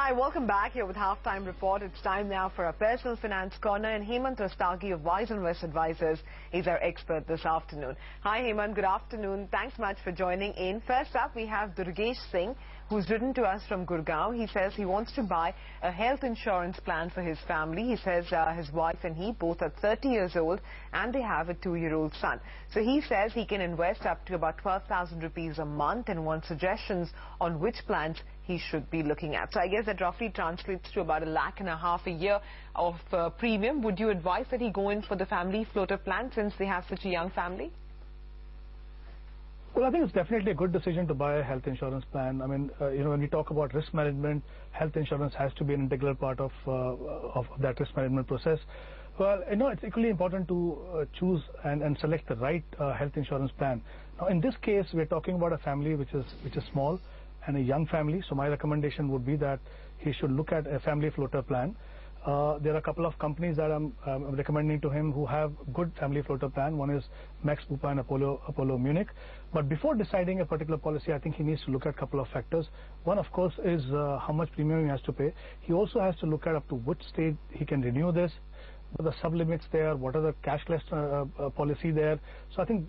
Hi, welcome back here with Halftime Report. It's time now for our Personal Finance Corner, and Hemant Rustagi of Wiseinvest Advisors is our expert this afternoon. Hi Hemant, good afternoon. Thanks much for joining in. First up, we have Durgesh Singh, who's written to us from Gurgaon. He says he wants to buy a health insurance plan for his family. He says his wife and he both are 30 years old and they have a 2-year-old son. So he says he can invest up to about 12,000 rupees a month and wants suggestions on which plans he should be looking at. So I guess that roughly translates to about $1.5 lakh a year of premium. Would you advise that he go in for the family floater plan since they have such a young family? Well, I think it's definitely a good decision to buy a health insurance plan. I mean, when we talk about risk management, health insurance has to be an integral part of that risk management process. Well, it's equally important to choose and select the right health insurance plan. Now, in this case, we're talking about a family which is small and a young family. So my recommendation would be that he should look at a family floater plan. There are a couple of companies that I'm recommending to him who have good family floater plan. One is Max Bupa and Apollo Munich. But before deciding a particular policy, I think he needs to look at a couple of factors. One, of course, is how much premium he has to pay. He also has to look at up to which stage he can renew this. What are the sublimits there? What are the cashless policy there? So I think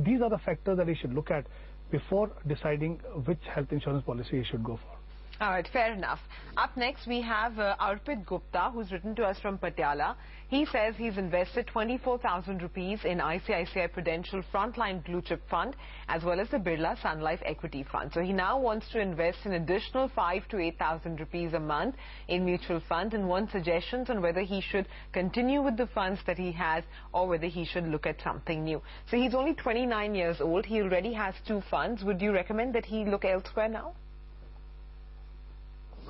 these are the factors that he should look at before deciding which health insurance policy he should go for. All right, fair enough. Up next, we have Arpit Gupta, who's written to us from Patiala. He says he's invested 24,000 rupees in ICICI Prudential Frontline Blue Chip Fund, as well as the Birla Sun Life Equity Fund. So he now wants to invest an additional 5,000 to 8,000 rupees a month in mutual funds and wants suggestions on whether he should continue with the funds that he has or whether he should look at something new. So he's only 29 years old. He already has 2 funds. Would you recommend that he look elsewhere now?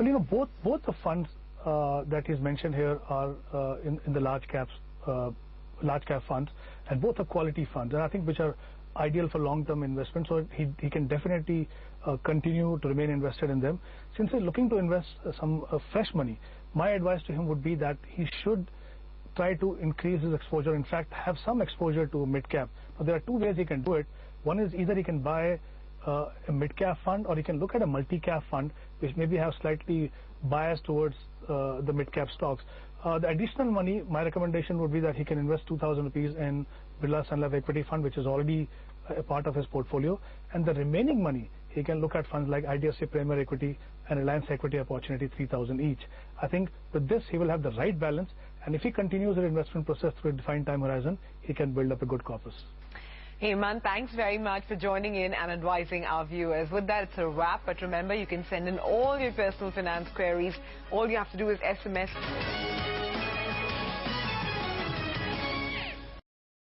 Well, both the funds that he's mentioned here are in the large cap funds, and both are quality funds, and I think which are ideal for long-term investment. So he can definitely continue to remain invested in them. Since he's looking to invest some fresh money, my advice to him would be that he should try to increase his exposure. In fact, have some exposure to mid-cap. Now, there are 2 ways he can do it. One is either he can buy a mid-cap fund, or he can look at a multi-cap fund which maybe have slightly bias towards the mid-cap stocks. The additional money, my recommendation would be that he can invest 2,000 rupees in Birla Sun Life Equity Fund, which is already a part of his portfolio, and the remaining money he can look at funds like IDFC Premier Equity and Reliance Equity Opportunity, 3,000 each. I think with this he will have the right balance, and if he continues the investment process through a defined time horizon, he can build up a good corpus. Hemant, thanks very much for joining in and advising our viewers. With that, it's a wrap. But remember, you can send in all your personal finance queries. All you have to do is SMS